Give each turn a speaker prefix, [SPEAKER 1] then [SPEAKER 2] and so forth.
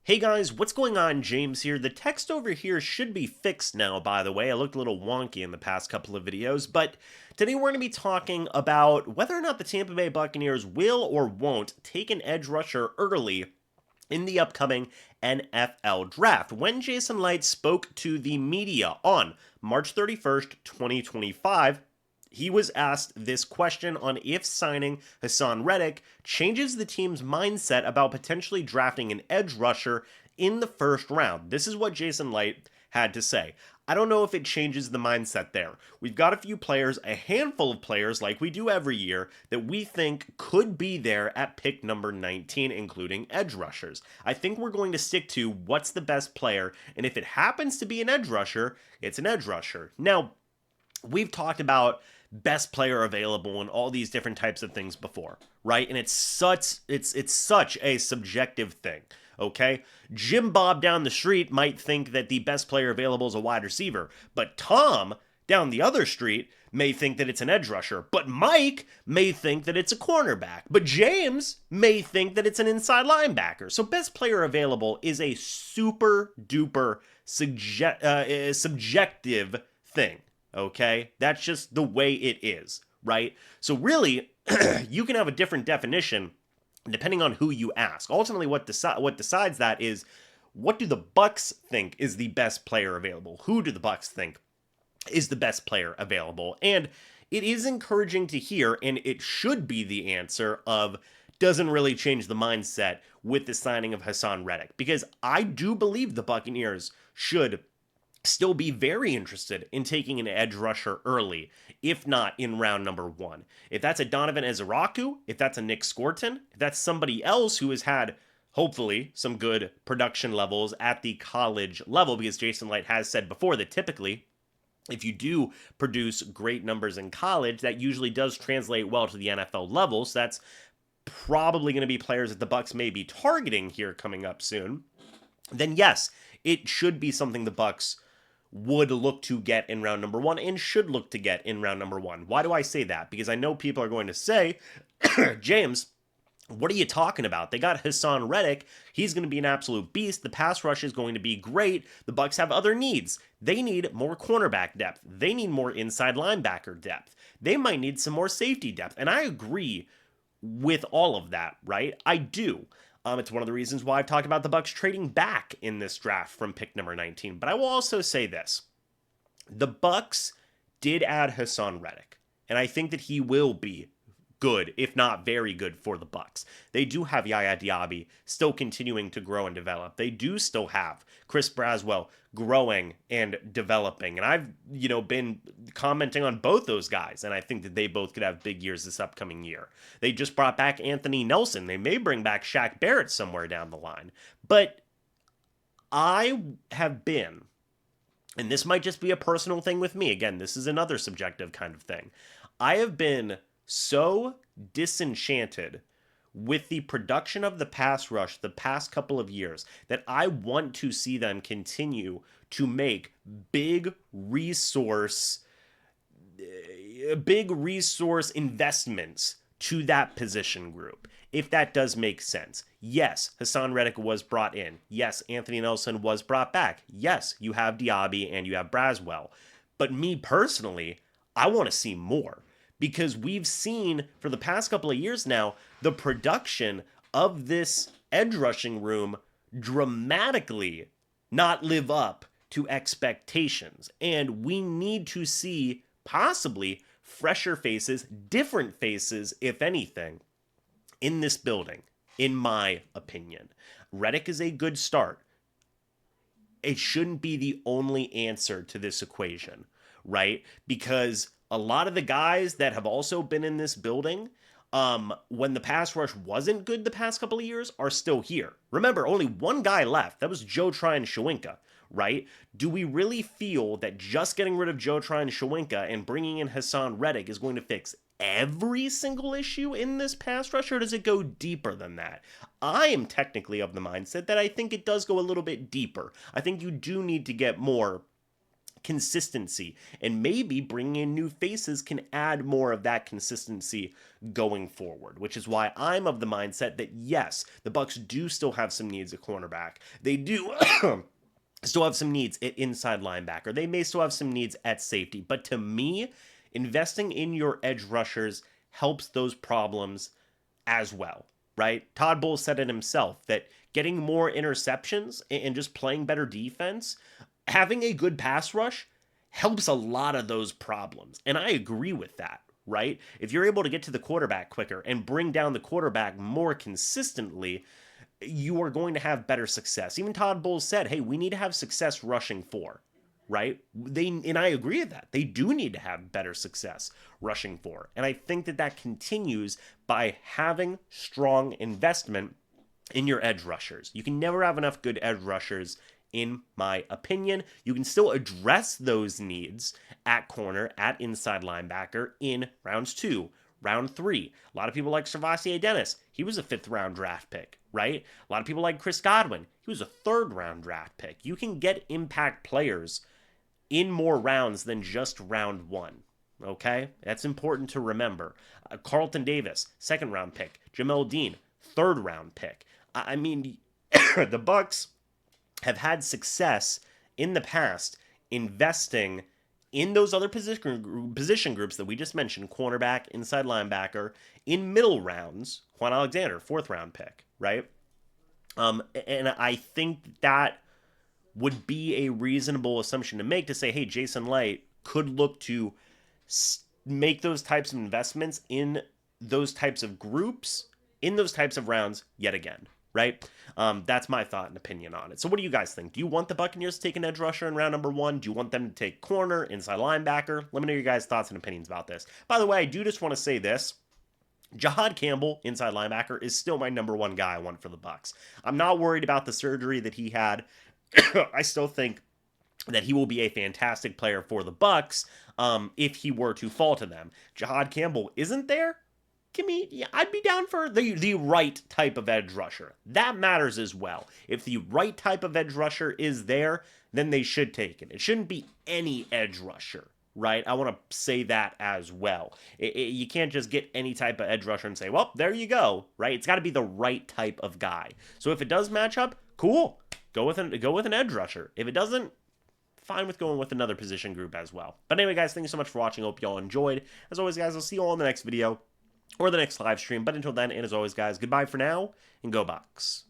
[SPEAKER 1] Hey guys, what's going on? James here. The text over here should be fixed now, by the way. I looked a little wonky in the past couple of videos, but today we're going to be talking about whether or not the Tampa Bay Buccaneers will or won't take an edge rusher early in the upcoming NFL draft. When Jason Light spoke to the media on March 31st, 2025, he was asked this question on if signing Haason Reddick changes the team's mindset about potentially drafting an edge rusher in the first round. This is what Jason Light had to say. I don't know if it changes the mindset there. We've got a few players, a handful of players like we do every year, that we think could be there at pick number 19, including edge rushers. I think we're going to stick to what's the best player, and if it happens to be an edge rusher, it's an edge rusher. Now, we've talked about best player available and all these different types of things before, right? And it's such a subjective thing, okay? Jim Bob down the street might think that the best player available is a wide receiver, but Tom down the other street may think that it's an edge rusher, but Mike may think that it's a cornerback, but James may think that it's an inside linebacker. So best player available is a super duper subjective thing. Okay, that's just the way it is, right? So really, you can have a different definition depending on who you ask. Ultimately, what decides that is, what do the Bucs think is the best player available? Who do the Bucs think is the best player available? And it is encouraging to hear, and it should be the answer of doesn't really change the mindset with the signing of Haason Reddick, because I do believe the Buccaneers should still be very interested in taking an edge rusher early, if not in round number 1. If that's a Donovan Ezeraku, if that's a Nick Scorton, if that's somebody else who has had, hopefully, some good production levels at the college level, because Jason Light has said before that typically, if you do produce great numbers in college, that usually does translate well to the NFL level. So that's probably going to be players that the Bucs may be targeting here coming up soon. Then yes, it should be something the Bucs would look to get in round number 1 and should look to get in round number 1. Why do I say that? Because I know people are going to say, James, what are you talking about? They got Haason Reddick. He's going to be an absolute beast. The pass rush is going to be great. The Bucs have other needs. They need more cornerback depth. They need more inside linebacker depth. They might need some more safety depth. And I agree with all of that, right? I do. It's one of the reasons why I've talked about the Bucs trading back in this draft from pick number 19. But I will also say this. The Bucs did add Haason Reddick, and I think that he will be good, if not very good, for the Bucs. They do have Yaya Diaby still continuing to grow and develop. They do still have Chris Braswell growing and developing. And I've, been commenting on both those guys, and I think that they both could have big years this upcoming year. They just brought back Anthony Nelson. They may bring back Shaq Barrett somewhere down the line. But I have been, and this might just be a personal thing with me. Again, this is another subjective kind of thing. I have been so disenchanted with the production of the pass rush the past couple of years that I want to see them continue to make big resource investments to that position group, if that does make sense. Yes, Haason Reddick was brought in. Yes, Anthony Nelson was brought back. Yes, you have Diaby and you have Braswell. But me personally, I want to see more. Because we've seen for the past couple of years now, the production of this edge rushing room dramatically not live up to expectations. And we need to see possibly fresher faces, different faces, if anything, in this building, in my opinion. Reddick is a good start. It shouldn't be the only answer to this equation, right? Because a lot of the guys that have also been in this building, when the pass rush wasn't good the past couple of years, are still here. Remember, only one guy left. That was Joe Tryon-Shoyinka, right? Do we really feel that just getting rid of Joe Tryon-Shoyinka and bringing in Haason Reddick is going to fix every single issue in this pass rush, or does it go deeper than that? I am technically of the mindset that I think it does go a little bit deeper. I think you do need to get more consistency, and maybe bringing in new faces can add more of that consistency going forward, which is why I'm of the mindset that yes, the Bucs do still have some needs at cornerback. They do still have some needs at inside linebacker. They may still have some needs at safety, but to me, investing in your edge rushers helps those problems as well, right? Todd Bowles said it himself that getting more interceptions and just playing better defense, having a good pass rush helps a lot of those problems. And I agree with that, right? If you're able to get to the quarterback quicker and bring down the quarterback more consistently, you are going to have better success. Even Todd Bowles said, hey, we need to have success rushing for, right? And I agree with that. They do need to have better success rushing for. And I think that that continues by having strong investment in your edge rushers. You can never have enough good edge rushers, in my opinion. You can still address those needs at corner, at inside linebacker in rounds 2, round 3. A lot of people like Servassier Dennis. He was a 5th round draft pick, right? A lot of people like Chris Godwin. He was a 3rd round draft pick. You can get impact players in more rounds than just round 1. Okay? That's important to remember. Carlton Davis, 2nd round pick. Jamel Dean, 3rd round pick. I mean, the Bucs have had success in the past investing in those other position groups that we just mentioned, cornerback, inside linebacker, in middle rounds. Juan Alexander, 4th round pick, right? And I think that would be a reasonable assumption to make, to say, hey, Jason Light could look to make those types of investments in those types of groups, in those types of rounds yet again, right? That's my thought and opinion on it. So what do you guys think? Do you want the Buccaneers to take an edge rusher in round number 1? Do you want them to take corner, inside linebacker? Let me know your guys' thoughts and opinions about this. By the way, I do just want to say this. Jahad Campbell, inside linebacker, is still my number 1 guy I want for the Bucs. I'm not worried about the surgery that he had. I still think that he will be a fantastic player for the Bucs if he were to fall to them. Jahad Campbell isn't there. I'd be down for the right type of edge rusher. That matters as well. If the right type of edge rusher is there, then they should take it. It shouldn't be any edge rusher, right? I want to say that as well. You can't just get any type of edge rusher and say, well, there you go, right? It's got to be the right type of guy. So if it does match up, cool. Go with an edge rusher. If it doesn't, fine with going with another position group as well. But anyway, guys, thank you so much for watching. Hope you all enjoyed. As always, guys, I'll see you all in the next video or the next live stream. But until then, and as always, guys, goodbye for now, and go Bucs.